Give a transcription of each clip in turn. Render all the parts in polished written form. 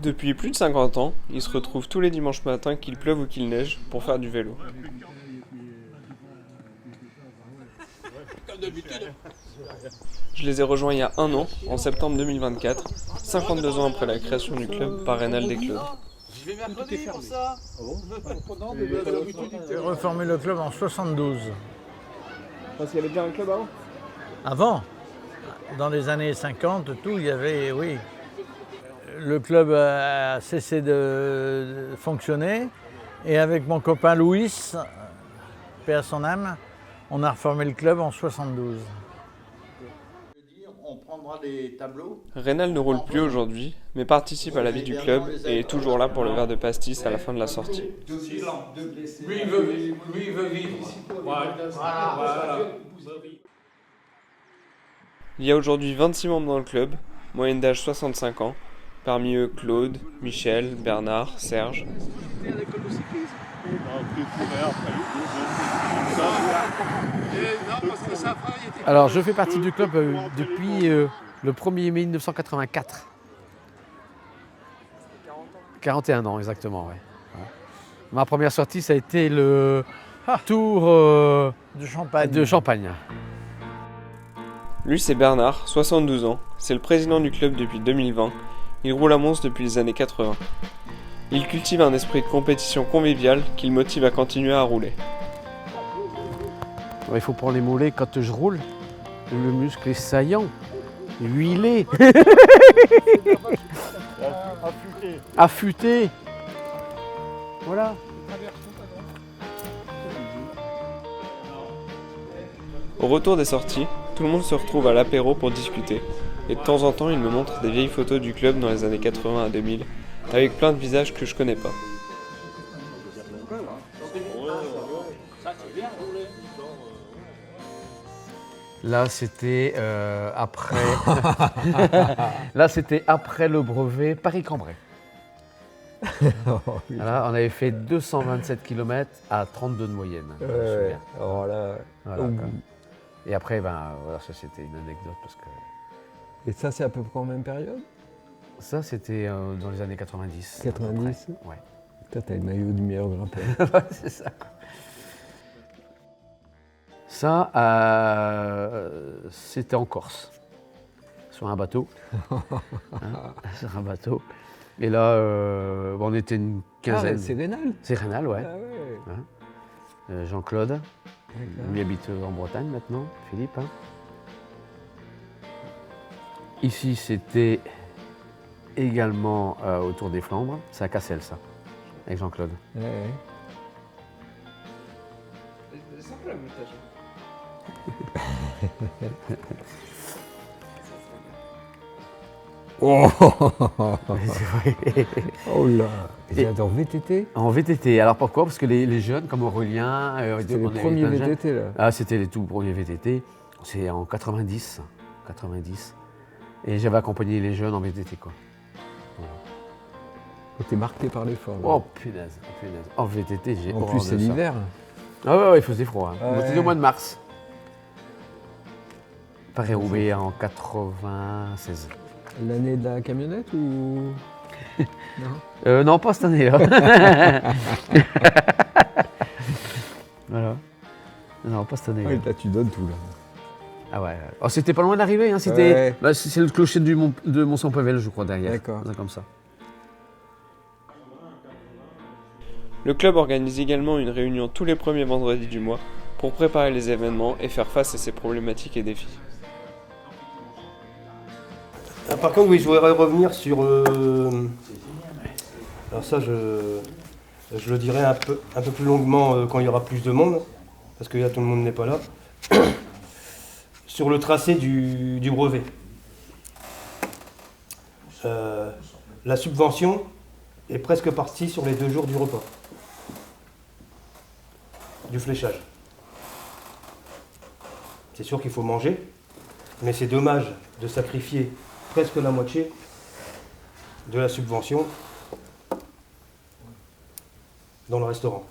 Depuis plus de 50 ans, ils se retrouvent tous les dimanches matins qu'il pleuve ou qu'il neige pour faire du vélo. Je les ai rejoints il y a un an, en septembre 2024, 52 ans après la création du club par Rénal Desclaudes. J'y vais mercredi pour ça. J'ai reformé le club en 72. Parce qu'il y avait déjà un club avant ? Avant, dans les années 50, tout, il y avait, oui. Le club a cessé de fonctionner et avec mon copain Louis, paix à son âme, on a reformé le club en 72. On prendra des tableaux. Rénal ne roule plus aujourd'hui, mais participe à la vie du club et est toujours là pour le verre de pastis à la fin de la sortie. Lui, il veut vivre. Voilà. Il y a aujourd'hui 26 membres dans le club, moyenne d'âge 65 ans, parmi eux Claude, Michel, Bernard, Serge. Alors, je fais partie du club depuis le 1er mai 1984. 41 ans, exactement, ouais. Ma première sortie, ça a été le Tour de Champagne. Lui, c'est Bernard, 72 ans, c'est le président du club depuis 2020. Il roule à Mons depuis les années 80. Il cultive un esprit de compétition convivial qui le motive à continuer à rouler. Il faut prendre les mollets quand je roule. Le muscle est saillant, huilé, affûté. Voilà. Au retour des sorties, tout le monde se retrouve à l'apéro pour discuter. Et de temps en temps, il me montre des vieilles photos du club dans les années 80 à 2000, avec plein de visages que je connais pas. Là, c'était après. Là, c'était après le brevet Paris-Cambrai. Voilà, on avait fait 227 km à 32 de moyenne. Alors là, Voilà, et après, voilà, ça c'était une anecdote parce que. et ça, c'est à peu près en même période? Ça, c'était dans les années 90. 90? Ouais. Toi, t'as le maillot du meilleur grimpeur. Ouais, c'est ça. Ça, c'était en Corse, sur un bateau. Sur un bateau. Et là, on était une quinzaine. Ah, c'est Rénal? C'est Rénal, ouais. Ah ouais. Jean-Claude, lui habite en Bretagne maintenant, Philippe. Ici, c'était également autour des Flandres. C'est à Cassel, ça, avec Jean-Claude. Ouais, ouais. C'est un peu la montage. Oh, C'est vrai. oh là. J'adore VTT. En VTT. Alors pourquoi? Parce que les jeunes, comme Aurélien... C'était les on avait premiers plein de jeunes. VTT là. Ah, c'était les tout premiers VTT. C'est en 90. Et j'avais accompagné les jeunes en VTT, quoi. T'es marqué par l'effort. Oh, punaise. En VTT, j'ai En horreur plus, de c'est ça. l'hiver. Ah ouais, il faisait froid. Hein. Ouais. C'était au mois de mars. Paris-Roubaix en 96. L'année de la camionnette ou. Non. Non, pas cette année-là. Voilà. Non, pas cette année-là. Ouais, là, tu donnes tout là. Ah ouais. Oh, c'était pas loin d'arriver. Hein. C'était, Ouais. bah, c'est le clocher de Mont-Saint-Pavel, je crois, derrière. D'accord. C'est comme ça. Le club organise également une réunion tous les premiers vendredis du mois pour préparer les événements et faire face à ses problématiques et défis. Par contre, oui, je voudrais revenir sur... Alors ça, je le dirai un peu plus longuement quand il y aura plus de monde, parce que là, tout le monde n'est pas là. Sur le tracé du brevet. La subvention est presque partie sur les 2 jours du repas. Du fléchage. C'est sûr qu'il faut manger, mais c'est dommage de sacrifier presque la moitié de la subvention dans le restaurant.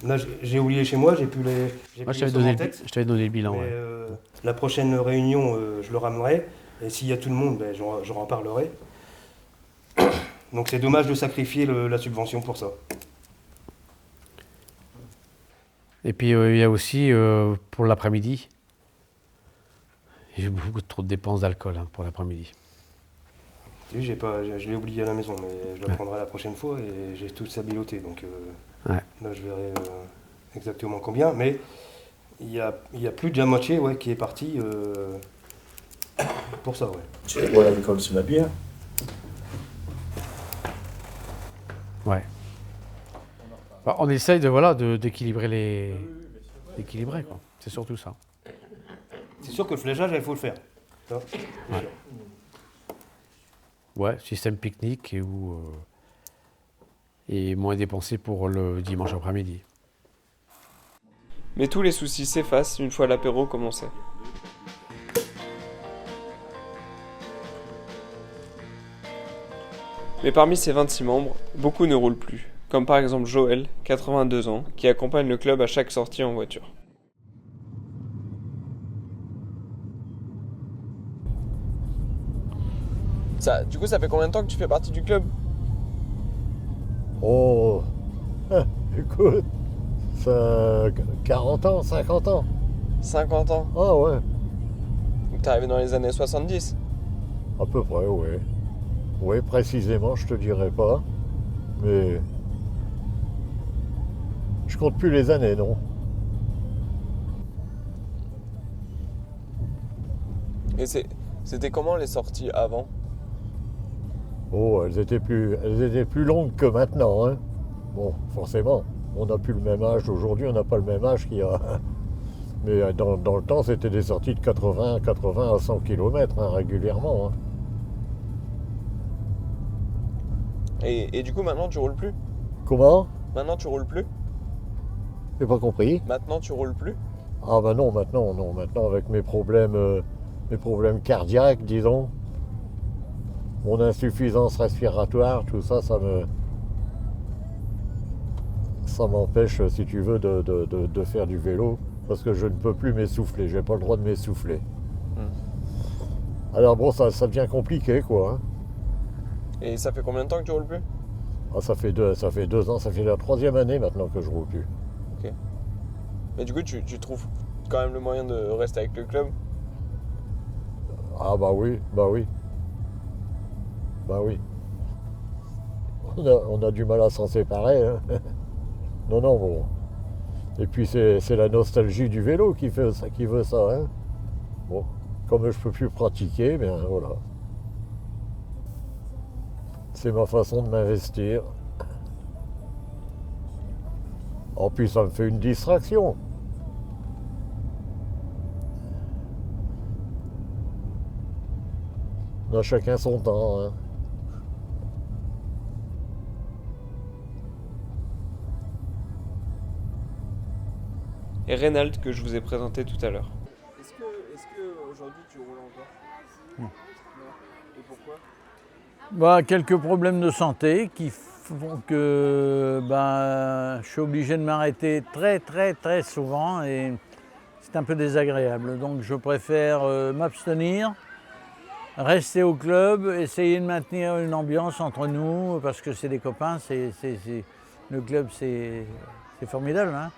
Là, j'ai oublié chez moi, j'ai plus les. Moi, je t'avais donné le bilan. Mais, Ouais. la prochaine réunion, je le ramènerai. Et s'il y a tout le monde, j'en reparlerai. Donc c'est dommage de sacrifier la subvention pour ça. Et puis il y a aussi pour l'après-midi, j'ai beaucoup trop de dépenses d'alcool pour l'après-midi. Oui, je l'ai oublié à la maison, mais je le prendrai la prochaine fois et j'ai tout sabiloté. Donc là, je verrai exactement combien. Mais il y a plus de la moitié qui est parti pour ça. Ouais. Tu sais, boire l'alcool, c'est la bière. Ouais. Bah, on essaye d'équilibrer d'équilibrer, quoi. C'est surtout ça. C'est sûr que le fléchage, il faut le faire. Ça, Ouais, système pique-nique et moins dépensé pour le dimanche après-midi. Mais tous les soucis s'effacent une fois l'apéro commencé. Mais parmi ces 26 membres, beaucoup ne roulent plus, comme par exemple Joël, 82 ans, qui accompagne le club à chaque sortie en voiture. Du coup, ça fait combien de temps que tu fais partie du club? Oh, écoute, ça 40 ans, 50 ans. 50 ans. Ah ouais, Donc t'es arrivé dans les années 70. à peu près, oui. Oui, précisément, je te dirais pas. Mais je compte plus les années, non. Et c'était comment les sorties avant? Oh, elles étaient plus longues que maintenant, hein. Bon, forcément, on n'a plus le même âge aujourd'hui, on n'a pas le même âge qu'il y a. Mais dans le temps, c'était des sorties de 80 à 100 km régulièrement. Hein. Et du coup, maintenant, tu roules plus? Comment? Maintenant, tu roules plus? J'ai pas compris. Maintenant, tu roules plus? Ah ben non, maintenant, avec mes problèmes cardiaques, disons, mon insuffisance respiratoire, tout ça, ça m'empêche, si tu veux, de faire du vélo, parce que je ne peux plus m'essouffler, j'ai pas le droit de m'essouffler. Alors bon, ça devient compliqué, quoi. Hein. Et ça fait combien de temps que tu roules plus? Ah, ça fait 2 ans, ça fait la 3e année maintenant que je roule plus. Ok. Mais du coup, tu trouves quand même le moyen de rester avec le club? Ah bah oui. Bah oui. On a du mal à s'en séparer. Hein. Non, bon. Et puis c'est la nostalgie du vélo qui veut ça. Hein. Bon, comme je peux plus pratiquer, bien voilà. C'est ma façon de m'investir. En plus, ça me fait une distraction. On a chacun son temps. Hein. Et Reynald, que je vous ai présenté tout à l'heure. Est-ce que aujourd'hui tu roules encore? Non. Et pourquoi? Bah, quelques problèmes de santé qui font que je suis obligé de m'arrêter très souvent et c'est un peu désagréable. Donc je préfère m'abstenir, rester au club, essayer de maintenir une ambiance entre nous parce que c'est des copains, le club c'est formidable. Hein.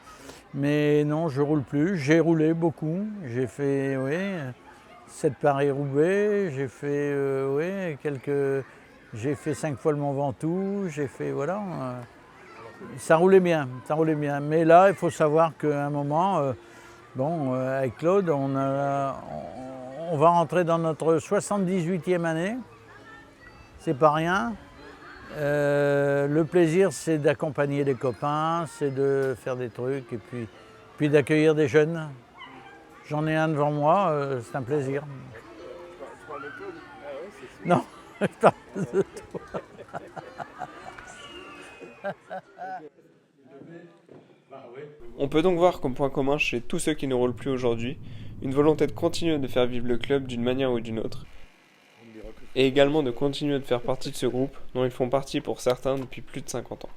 Mais non, je roule plus. J'ai roulé beaucoup. J'ai fait 7 Paris-Roubaix, j'ai fait j'ai fait 5 fois le Mont Ventoux, j'ai fait ça roulait bien. Mais là, il faut savoir qu'à un moment, avec Claude, on va rentrer dans notre 78e année. C'est pas rien. Le plaisir, c'est d'accompagner des copains, c'est de faire des trucs et puis d'accueillir des jeunes. J'en ai un devant moi, c'est un plaisir. Tu parles de Claude? Non, je parle de toi. On peut donc voir comme point commun chez tous ceux qui ne roulent plus aujourd'hui, une volonté de continuer de faire vivre le club d'une manière ou d'une autre, et également de continuer de faire partie de ce groupe dont ils font partie pour certains depuis plus de 50 ans.